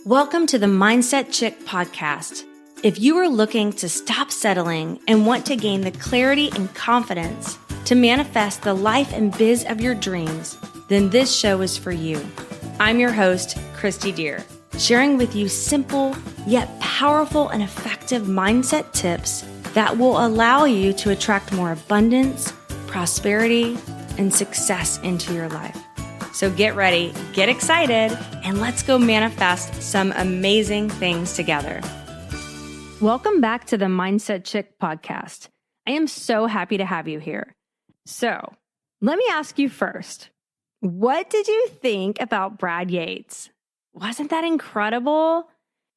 Welcome to the Mindset Chick podcast. If you are looking to stop settling and want to gain the clarity and confidence to manifest the life and biz of your dreams, then this show is for you. I'm your host, Kristi Dear, sharing with you simple yet powerful and effective mindset tips that will allow you to attract more abundance, prosperity, and success into your life. So get ready, get excited, and let's go manifest some amazing things together. Welcome back to the Mindset Chick podcast. I am so happy to have you here. So let me ask you first, what did you think about Brad Yates? Wasn't that incredible?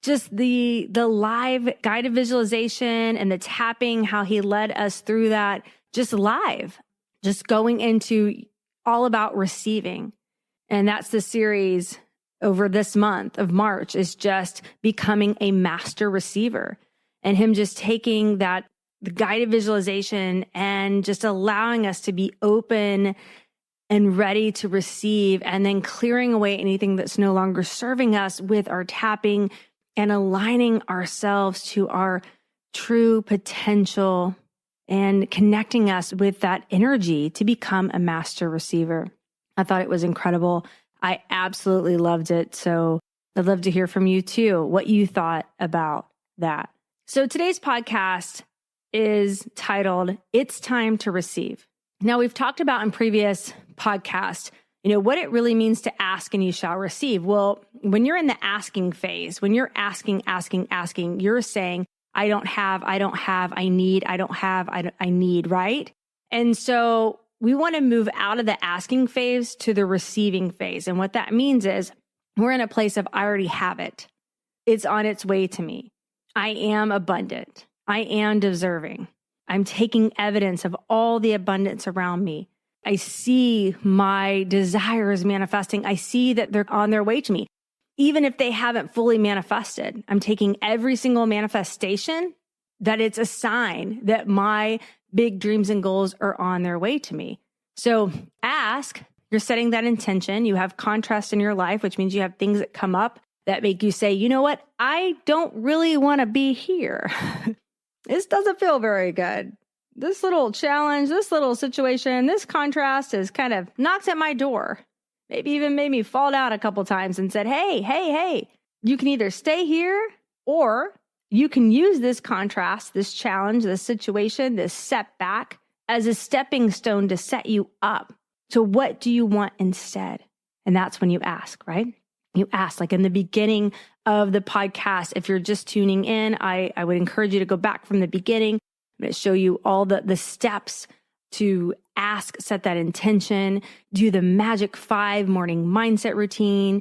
Just the live guided visualization and the tapping, how he led us through that, just live, just going into all about receiving. And that's the series over this month of March, is just becoming a master receiver, and him just taking the guided visualization and just allowing us to be open and ready to receive, and then clearing away anything that's no longer serving us with our tapping and aligning ourselves to our true potential and connecting us with that energy to become a master receiver. I thought it was incredible. I absolutely loved it. So I'd love to hear from you too, what you thought about that. So today's podcast is titled, It's Time to Receive. Now, we've talked about in previous podcasts, what it really means to ask and you shall receive. Well, when you're in the asking phase, when you're asking, you're saying, I don't have, I need, I don't have, I need, right? And so we want to move out of the asking phase to the receiving phase. And what that means is we're in a place of, I already have it. It's on its way to me. I am abundant. I am deserving. I'm taking evidence of all the abundance around me. I see my desires manifesting. I see that they're on their way to me. Even if they haven't fully manifested, I'm taking every single manifestation that it's a sign that my big dreams and goals are on their way to me. So ask, you're setting that intention. You have contrast in your life, which means you have things that come up that make you say, you know what? I don't really want to be here. This doesn't feel very good. This little challenge, this little situation, this contrast has kind of knocked at my door. Maybe even made me fall down a couple times and said, hey, you can either stay here or you can use this contrast, this challenge, this situation, this setback as a stepping stone to set you up. So what do you want instead? And that's when you ask, right? You ask, like in the beginning of the podcast. If you're just tuning in, I would encourage you to go back from the beginning. I'm going to show you all the steps to ask, set that intention, do the Magic 5 morning mindset routine,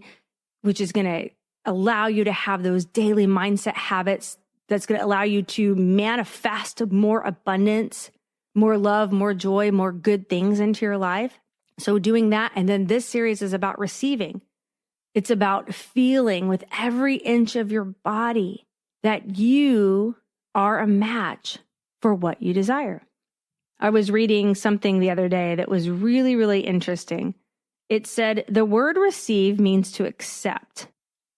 which is going to allow you to have those daily mindset habits that's going to allow you to manifest more abundance, more love, more joy, more good things into your life. So doing that. And then this series is about receiving. It's about feeling with every inch of your body that you are a match for what you desire. I was reading something the other day that was really, really interesting. It said the word receive means to accept.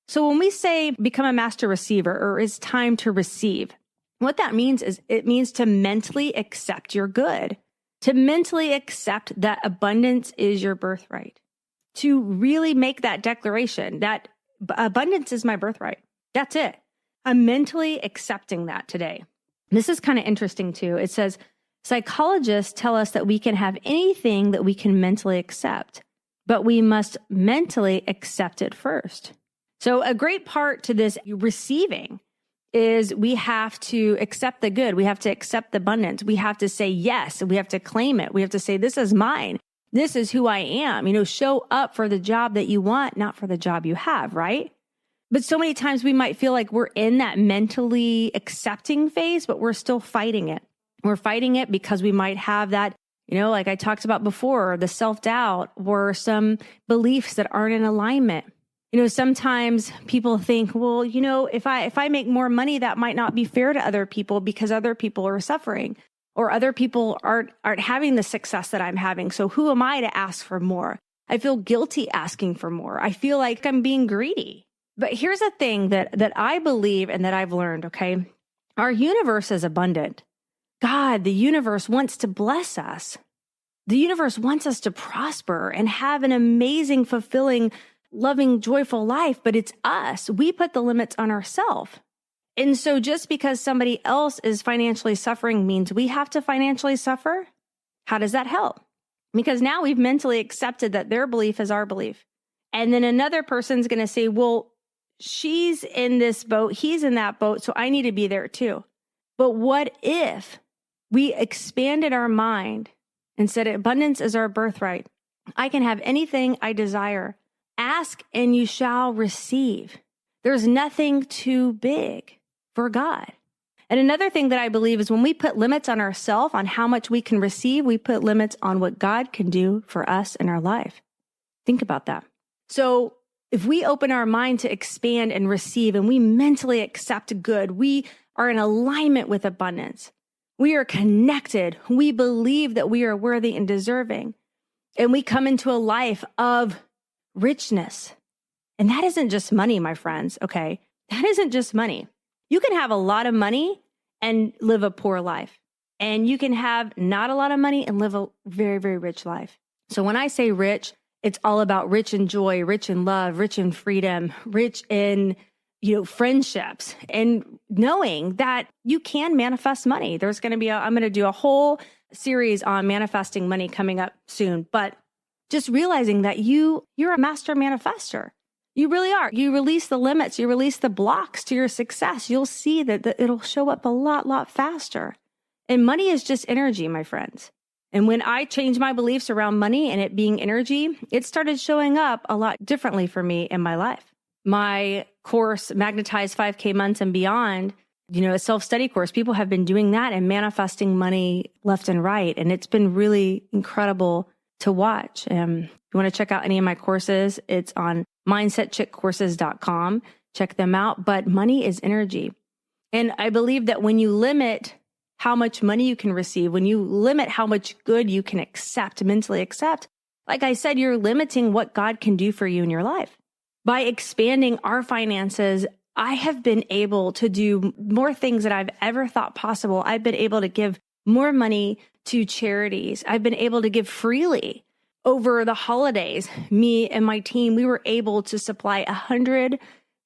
So when we say become a master receiver, or it's time to receive, what that means is it means to mentally accept your good, to mentally accept that abundance is your birthright, to really make that declaration that abundance is my birthright. That's it. I'm mentally accepting that today. This is kind of interesting too. It says, psychologists tell us that we can have anything that we can mentally accept, but we must mentally accept it first. So a great part to this receiving is we have to accept the good. We have to accept the abundance. We have to say yes. We have to claim it. We have to say, this is mine. This is who I am. Show up for the job that you want, not for the job you have, right? But so many times we might feel like we're in that mentally accepting phase, but we're still fighting it. We're fighting it because we might have that, like I talked about before, the self-doubt or some beliefs that aren't in alignment. Sometimes people think, well, if I make more money, that might not be fair to other people because other people are suffering or other people aren't having the success that I'm having. So who am I to ask for more? I feel guilty asking for more. I feel like I'm being greedy. But here's a thing that I believe and that I've learned, okay? Our universe is abundant. God, the universe wants to bless us. The universe wants us to prosper and have an amazing, fulfilling, loving, joyful life, but it's us. We put the limits on ourselves. And so just because somebody else is financially suffering means we have to financially suffer? How does that help? Because now we've mentally accepted that their belief is our belief. And then another person's going to say, well, she's in this boat, he's in that boat, so I need to be there too. But what if we expanded our mind and said abundance is our birthright? I can have anything I desire. Ask and you shall receive. There's nothing too big for God. And another thing that I believe is when we put limits on ourselves, on how much we can receive, we put limits on what God can do for us in our life. Think about that. So if we open our mind to expand and receive, and we mentally accept good, we are in alignment with abundance. We are connected. We believe that we are worthy and deserving. And we come into a life of richness. And that isn't just money, my friends, okay? That isn't just money. You can have a lot of money and live a poor life. And you can have not a lot of money and live a very, very rich life. So when I say rich, it's all about rich in joy, rich in love, rich in freedom, rich in, friendships, and knowing that you can manifest money. There's going to be I'm going to do a whole series on manifesting money coming up soon, but just realizing that you're a master manifester. You really are. You release the limits, you release the blocks to your success. You'll see that it'll show up a lot faster. And money is just energy, my friends. And when I changed my beliefs around money and it being energy, it started showing up a lot differently for me in my life. My course, Magnetize 5K Months and Beyond, a self-study course, people have been doing that and manifesting money left and right. And it's been really incredible to watch. If you want to check out any of my courses, it's on mindsetchickcourses.com. Check them out. But money is energy. And I believe that when you limit how much money you can receive, when you limit how much good you can mentally accept, like I said, you're limiting what God can do for you in your life. By expanding our finances, I have been able to do more things that I've ever thought possible. I've been able to give more money to charities. I've been able to give freely. Over the holidays, me and my team, we were able to supply 100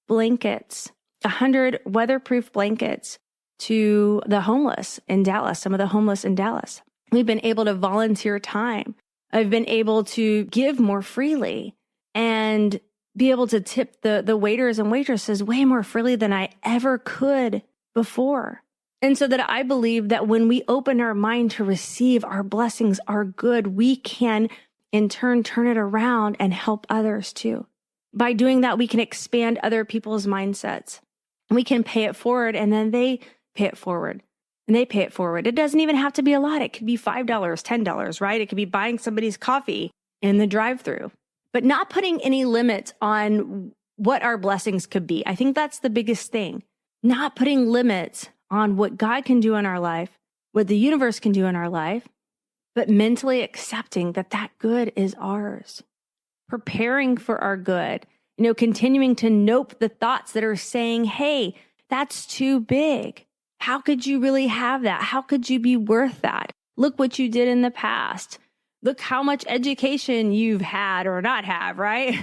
blankets, 100 weatherproof blankets to the homeless in Dallas, some of the homeless in Dallas. We've been able to volunteer time. I've been able to give more freely and be able to tip the waiters and waitresses way more freely than I ever could before. And so that I believe that when we open our mind to receive our blessings, our good, we can in turn turn it around and help others too. By doing that, we can expand other people's mindsets. We can pay it forward and then they pay it forward and they pay it forward. It doesn't even have to be a lot. It could be $5, $10, right? It could be buying somebody's coffee in the drive-thru, but not putting any limits on what our blessings could be. I think that's the biggest thing. Not putting limits on what God can do in our life, what the universe can do in our life, but mentally accepting that that good is ours. Preparing for our good, continuing to nope the thoughts that are saying, hey, that's too big. How could you really have that? How could you be worth that? Look what you did in the past. Look how much education you've had or not have, right?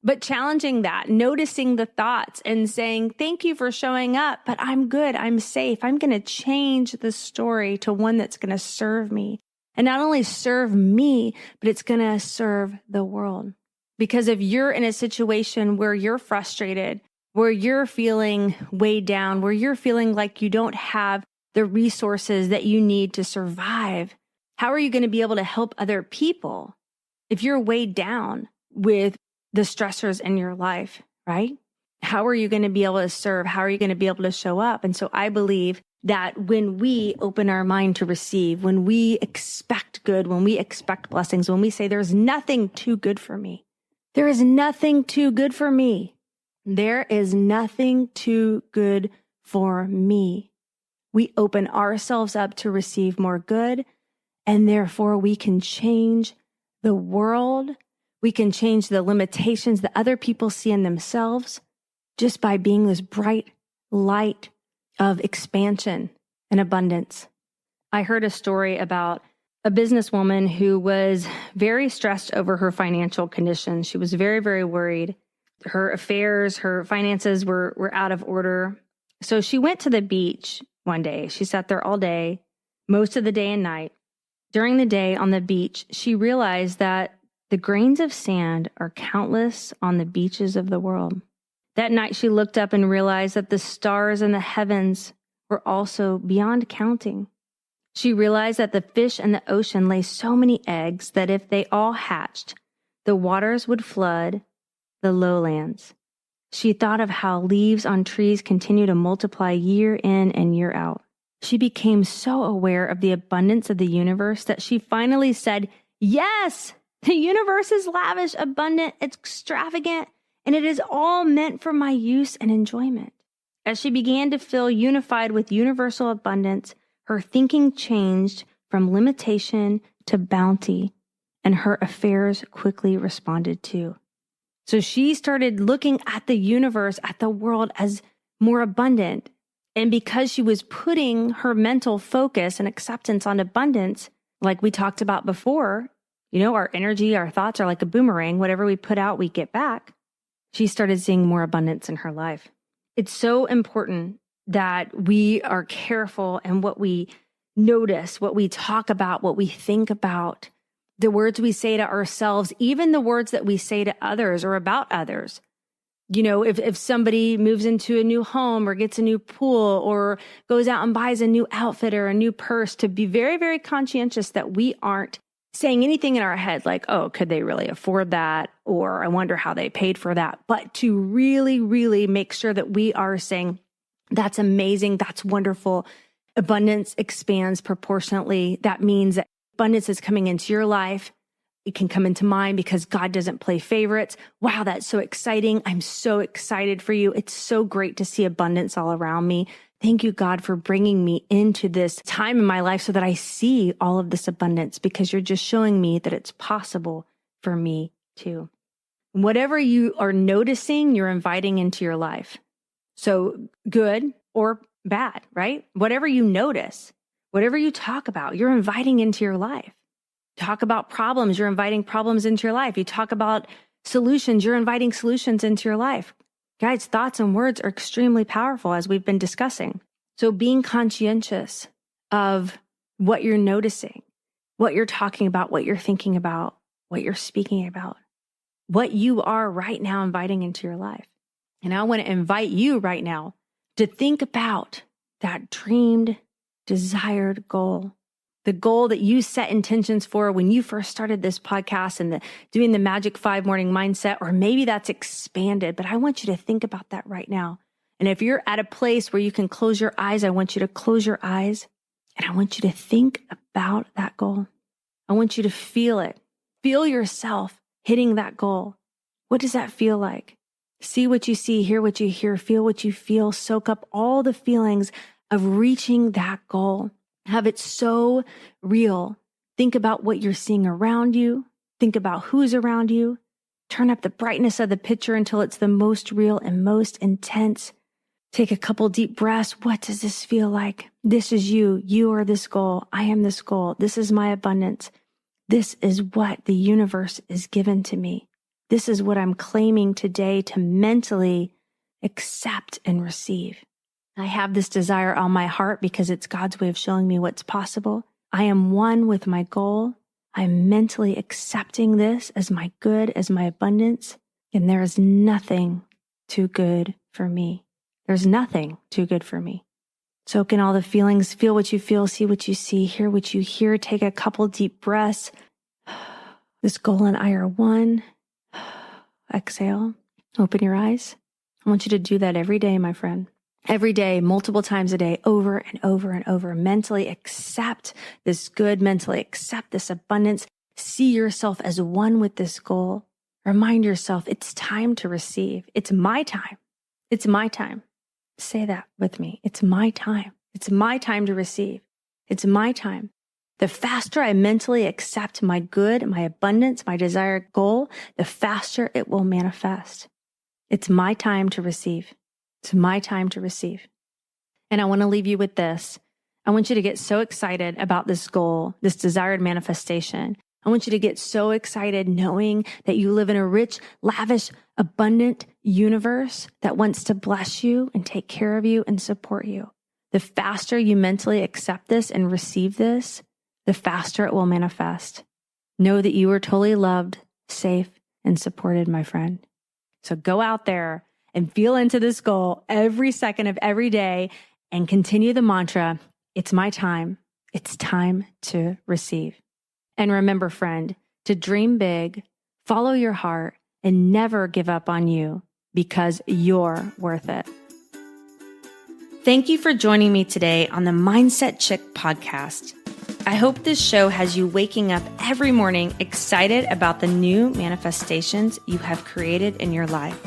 But challenging that, noticing the thoughts and saying, thank you for showing up, but I'm good, I'm safe. I'm going to change the story to one that's going to serve me. And not only serve me, but it's going to serve the world. Because if you're in a situation where you're frustrated, where you're feeling weighed down, where you're feeling like you don't have the resources that you need to survive, how are you going to be able to help other people if you're weighed down with the stressors in your life, right? How are you going to be able to serve? How are you going to be able to show up? And so I believe that when we open our mind to receive, when we expect good, when we expect blessings, when we say there's nothing too good for me, there is nothing too good for me. There is nothing too good for me. We open ourselves up to receive more good, and therefore we can change the world. We can change the limitations that other people see in themselves. just by being this bright light of expansion and abundance. I heard a story about a businesswoman who was very stressed over her financial condition. She was very, very worried. Her affairs, her finances were out of order. So she went to the beach one day. She sat there all day, most of the day and night. During the day on the beach, she realized that the grains of sand are countless on the beaches of the world. That night, she looked up and realized that the stars in the heavens were also beyond counting. She realized that the fish in the ocean lay so many eggs that if they all hatched, the waters would flood the lowlands. She thought of how leaves on trees continue to multiply year in and year out. She became so aware of the abundance of the universe that she finally said, "Yes, the universe is lavish, abundant, extravagant, and it is all meant for my use and enjoyment." As she began to feel unified with universal abundance, her thinking changed from limitation to bounty, and her affairs quickly responded too. So she started looking at the universe, at the world as more abundant. And because she was putting her mental focus and acceptance on abundance, like we talked about before, our energy, our thoughts are like a boomerang. Whatever we put out, we get back. She started seeing more abundance in her life. It's so important that we are careful in what we notice, what we talk about, what we think about, the words we say to ourselves, even the words that we say to others or about others. If somebody moves into a new home or gets a new pool or goes out and buys a new outfit or a new purse, to be very, very conscientious that we aren't saying anything in our head like, oh, could they really afford that? Or I wonder how they paid for that. But to really, really make sure that we are saying, that's amazing. That's wonderful. Abundance expands proportionately. That means that abundance is coming into your life. It can come into mine because God doesn't play favorites. Wow, that's so exciting. I'm so excited for you. It's so great to see abundance all around me. Thank you, God, for bringing me into this time in my life so that I see all of this abundance, because you're just showing me that it's possible for me too. Whatever you are noticing, you're inviting into your life. So good or bad, right? Whatever you notice, whatever you talk about, you're inviting into your life. Talk about problems, you're inviting problems into your life. You talk about solutions, you're inviting solutions into your life. Guys, thoughts and words are extremely powerful, as we've been discussing. So being conscientious of what you're noticing, what you're talking about, what you're thinking about, what you're speaking about, what you are right now inviting into your life. And I want to invite you right now to think about that dreamed, desired goal. The goal that you set intentions for when you first started this podcast and doing the Magic 5 morning mindset, or maybe that's expanded, but I want you to think about that right now. And if you're at a place where you can close your eyes, I want you to close your eyes and I want you to think about that goal. I want you to feel it. Feel yourself hitting that goal. What does that feel like? See what you see, hear what you hear, feel what you feel, soak up all the feelings of reaching that goal. Have it so real. Think about what you're seeing around you. Think about who's around you. Turn up the brightness of the picture until it's the most real and most intense. Take a couple deep breaths. What does this feel like? This is you. You are this goal. I am this goal. This is my abundance. This is what the universe is given to me. This is what I'm claiming today to mentally accept and receive. I have this desire on my heart because it's God's way of showing me what's possible. I am one with my goal. I'm mentally accepting this as my good, as my abundance. And there is nothing too good for me. There's nothing too good for me. Soak in all the feelings, feel what you feel, see what you see, hear what you hear. Take a couple deep breaths. This goal and I are one. Exhale. Open your eyes. I want you to do that every day, my friend. Every day, multiple times a day, over and over and over. Mentally accept this good, mentally accept this abundance. See yourself as one with this goal. Remind yourself it's time to receive. It's my time. It's my time. Say that with me. It's my time. It's my time to receive. It's my time. The faster I mentally accept my good, my abundance, my desired goal, the faster it will manifest. It's my time to receive. It's my time to receive. And I want to leave you with this. I want you to get so excited about this goal, this desired manifestation. I want you to get so excited knowing that you live in a rich, lavish, abundant universe that wants to bless you and take care of you and support you. The faster you mentally accept this and receive this, the faster it will manifest. Know that you are totally loved, safe, and supported, my friend. So go out there and feel into this goal every second of every day and continue the mantra, it's my time. It's time to receive. And remember, friend, to dream big, follow your heart, and never give up on you because you're worth it. Thank you for joining me today on the Mindset Chick podcast. I hope this show has you waking up every morning excited about the new manifestations you have created in your life.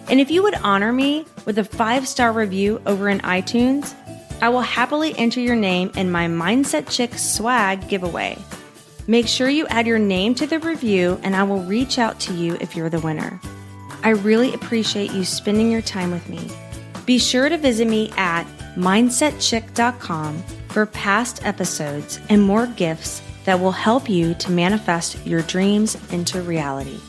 And if you would honor me with a 5-star review over in iTunes, I will happily enter your name in my Mindset Chick swag giveaway. Make sure you add your name to the review and I will reach out to you if you're the winner. I really appreciate you spending your time with me. Be sure to visit me at mindsetchick.com for past episodes and more gifts that will help you to manifest your dreams into reality.